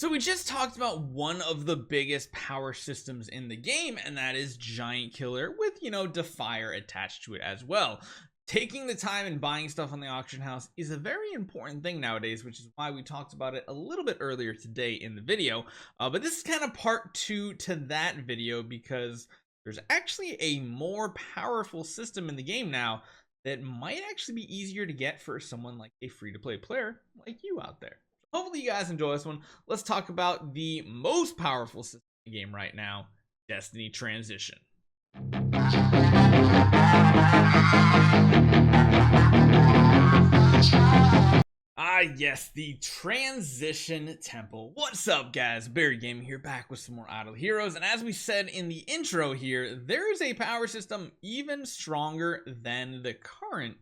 So we just talked about one of the biggest power systems in the game, and that is Giant Killer with, Defier attached to it as well. Taking the time and buying stuff on the auction house is a very important thing nowadays, which is why we talked about it a little bit earlier today in the video. But this is kind of part 2 to that video, because there's actually a more powerful system in the game now that might actually be easier to get for someone like a free-to-play player like you out there. Hopefully you guys enjoy this one. Let's talk about the most powerful system in the game right now, Destiny Transition. Yes, the Transition Temple. What's up, guys? Barry Gaming here, back with some more Idle Heroes. And as we said in the intro here, there is a power system even stronger than the current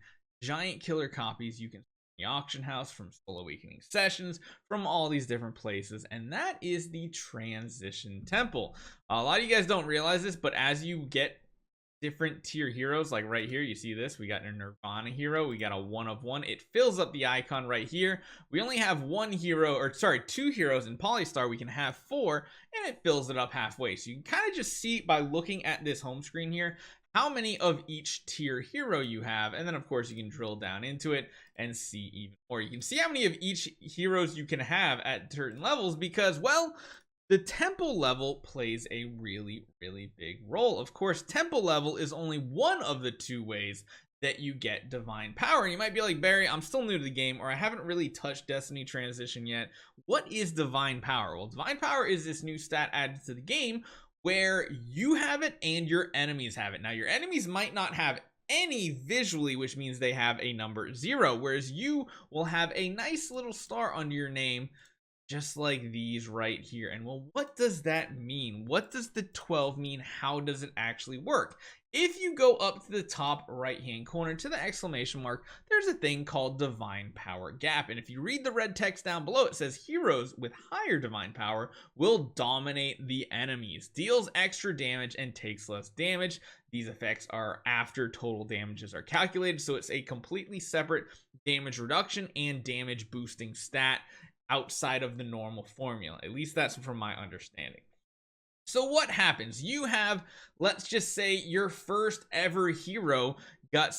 Giant Killer copies you can the auction house, from Soul Awakening sessions, from all these different places, and that is the Transition Temple. A lot of you guys don't realize this, but as you get different tier heroes, like right here, you see this, we got a Nirvana hero, we got a 1 of 1, it fills up the icon right here. We only have two heroes in Polystar, we can have 4, and it fills it up halfway. So you can kind of just see by looking at this home screen here how many of each tier hero you have, and then of course you can drill down into it and see even more. You can see how many of each heroes you can have at certain levels, because, well, the temple level plays a really big role. Of course, temple level is only one of the 2 ways that you get divine power. And you might be like, Barry, I'm still new to the game, or I haven't really touched Destiny Transition yet. What is divine power? Well, divine power is this new stat added to the game where you have it and your enemies have it. Now, your enemies might not have any visually, which means they have a number 0, whereas you will have a nice little star under your name, just like these right here. And well, what does that mean? What does the 12 mean? How does it actually work? If you go up to the top right hand corner to the exclamation mark, there's a thing called divine power gap. And if you read the red text down below, it says heroes with higher divine power will dominate the enemies, deals extra damage and takes less damage. These effects are after total damages are calculated, so it's a completely separate damage reduction and damage boosting stat outside of the normal formula. At least that's from my understanding. So what happens? You have, let's just say, your first ever hero got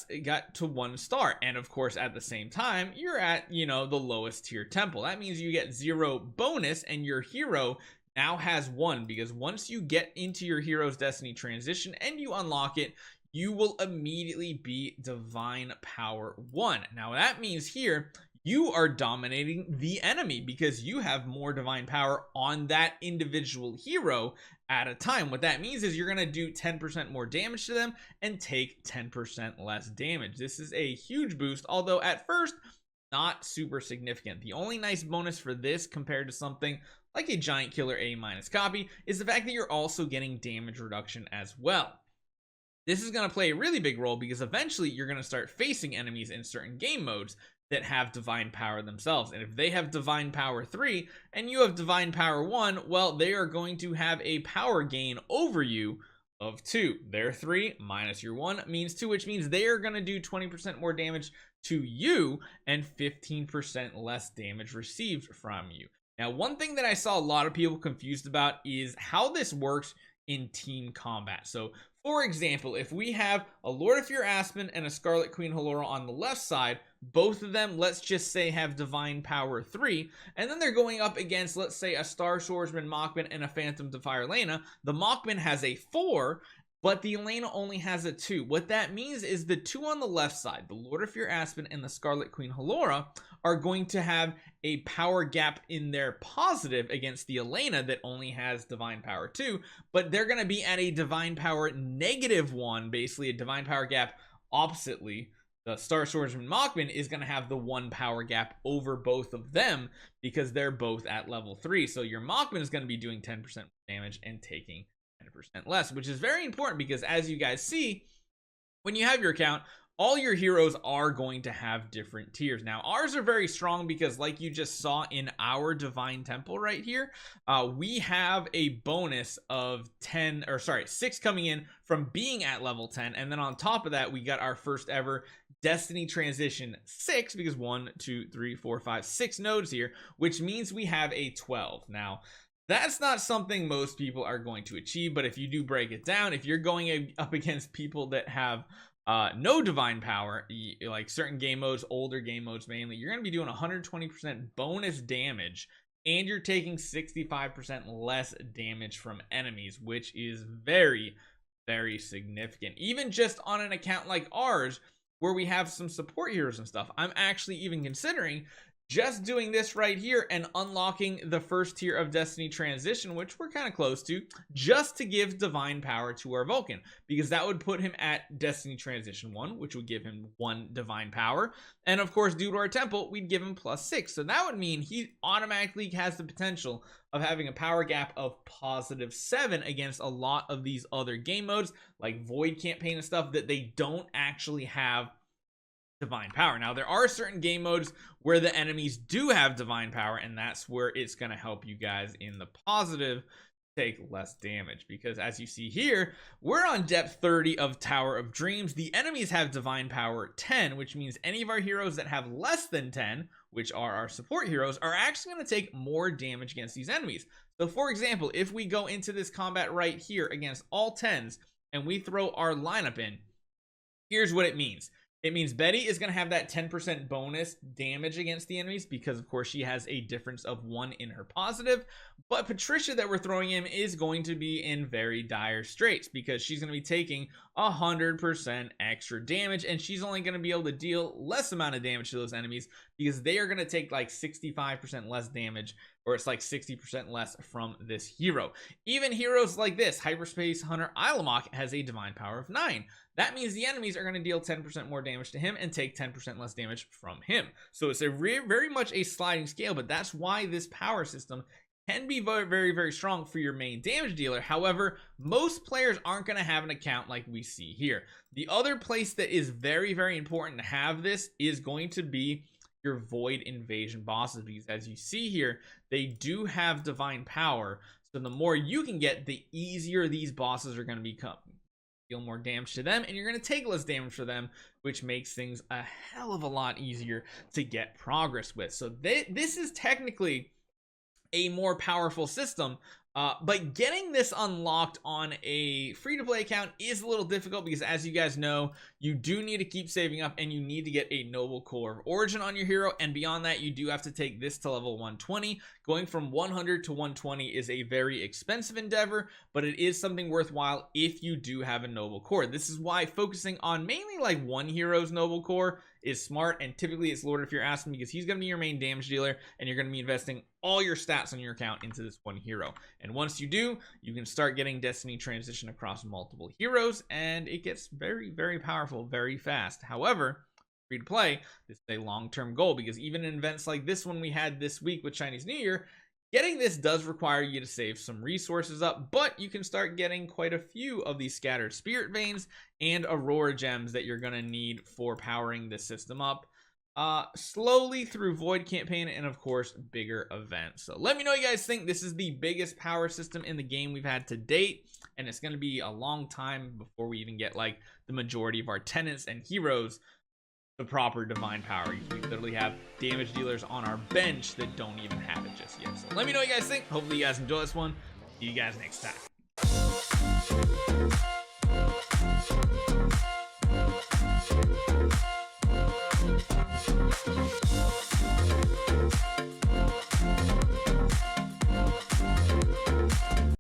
to 1 star, and of course at the same time you're at, the lowest tier temple. That means you get 0 bonus, and your hero now has 1, because once you get into your hero's Destiny Transition and you unlock it, you will immediately be divine power 1. Now that means here you are dominating the enemy, because you have more divine power on that individual hero at a time. What that means is you're going to do 10% more damage to them and take 10% less damage. This is a huge boost, although at first not super significant. The only nice bonus for this compared to something like a Giant Killer A- copy is the fact that you're also getting damage reduction as well. This is going to play a really big role, because eventually you're going to start facing enemies in certain game modes that have divine power themselves, and if they have divine power 3 and you have divine power 1, well, they are going to have a power gain over you of 2. Their 3 minus your 1 means 2, which means they are going to do 20% more damage to you and 15% less damage received from you. Now, one thing that I saw a lot of people confused about is how this works in team combat. So for example, if we have a Lord of Fear Aspen and a Scarlet Queen Halora on the left side, both of them, let's just say, have divine power 3, and then they're going up against, let's say, a Star Swordsman Machman and a Phantom Defier Elena. The Machman has a 4, but the Elena only has a 2. What that means is the 2 on the left side, the Lord of Fear Aspen and the Scarlet Queen Halora, are going to have a power gap in their positive against the Elena that only has divine power 2, but they're going to be at a divine power -1, basically a divine power gap oppositely. The Star Swordsman Machman is going to have the 1 power gap over both of them, because they're both at level 3. So your Machman is going to be doing 10% damage and taking 10% less, which is very important, because as you guys see, when you have your account all your heroes are going to have different tiers. Now ours are very strong because, like you just saw in our divine temple right here, we have a bonus of 6 coming in from being at level 10, and then on top of that we got our first ever Destiny transition 6, because 1 2 3 4 5 6 nodes here, which means we have a 12. Now that's not something most people are going to achieve, but if you do break it down, if you're going up against people that have no divine power, like certain game modes, older game modes mainly, you're going to be doing 120% bonus damage, and you're taking 65% less damage from enemies, which is very, very significant. Even just on an account like ours, where we have some support heroes and stuff, I'm actually even considering just doing this right here and unlocking the first tier of Destiny transition, which we're kind of close to, just to give divine power to our Vulcan, because that would put him at Destiny transition 1, which would give him 1 divine power, and of course due to our temple we'd give him +6. So that would mean he automatically has the potential of having a power gap of +7 against a lot of these other game modes like Void Campaign and stuff that they don't actually have divine power. Now there are certain game modes where the enemies do have divine power, and that's where it's going to help you guys in the positive take less damage, because as you see here, we're on depth 30 of Tower of Dreams. The enemies have divine power 10, which means any of our heroes that have less than 10, which are our support heroes, are actually going to take more damage against these enemies. So for example, if we go into this combat right here against all 10s and we throw our lineup in, here's what it means. It means Betty is going to have that 10% bonus damage against the enemies, because of course she has a difference of 1 in her positive. But Patricia that we're throwing in is going to be in very dire straits, because she's going to be taking 100% extra damage, and she's only going to be able to deal less amount of damage to those enemies, because they are going to take like 65% less damage, or it's like 60% less from this hero. Even heroes like this, Hyperspace Hunter Ilamok, has a divine power of 9. That means the enemies are going to deal 10% more damage to him and take 10% less damage from him. So it's a very much a sliding scale, but that's why this power system can be very strong for your main damage dealer. However, most players aren't going to have an account like we see here. The other place that is very important to have this is going to be your Void Invasion bosses, because as you see here, they do have divine power. So the more you can get, the easier these bosses are going to become. Deal more damage to them, and you're going to take less damage for them, which makes things a hell of a lot easier to get progress with. So this is technically a more powerful system, but getting this unlocked on a free-to-play account is a little difficult, because as you guys know, you do need to keep saving up, and you need to get a noble core of origin on your hero, and beyond that you do have to take this to level 120. Going from 100 to 120 is a very expensive endeavor, but it is something worthwhile if you do have a noble core. This is why focusing on mainly like one hero's noble core is smart, and typically it's Lord if you're asking, because he's going to be your main damage dealer, and you're going to be investing all your stats on your account into this one hero. And once you do, you can start getting Destiny transition across multiple heroes, and it gets very powerful very fast. However, free to play, this is a long-term goal, because even in events like this one we had this week with Chinese New Year, getting this does require you to save some resources up, but you can start getting quite a few of these scattered spirit veins and aurora gems that you're going to need for powering this system up slowly through Void Campaign and of course bigger events. So let me know what you guys think. This is the biggest power system in the game we've had to date, and it's going to be a long time before we even get like the majority of our tenants and heroes the proper divine power. We literally have damage dealers on our bench that don't even have it just yet. So let me know what you guys think. Hopefully you guys enjoy this one. See you guys next time.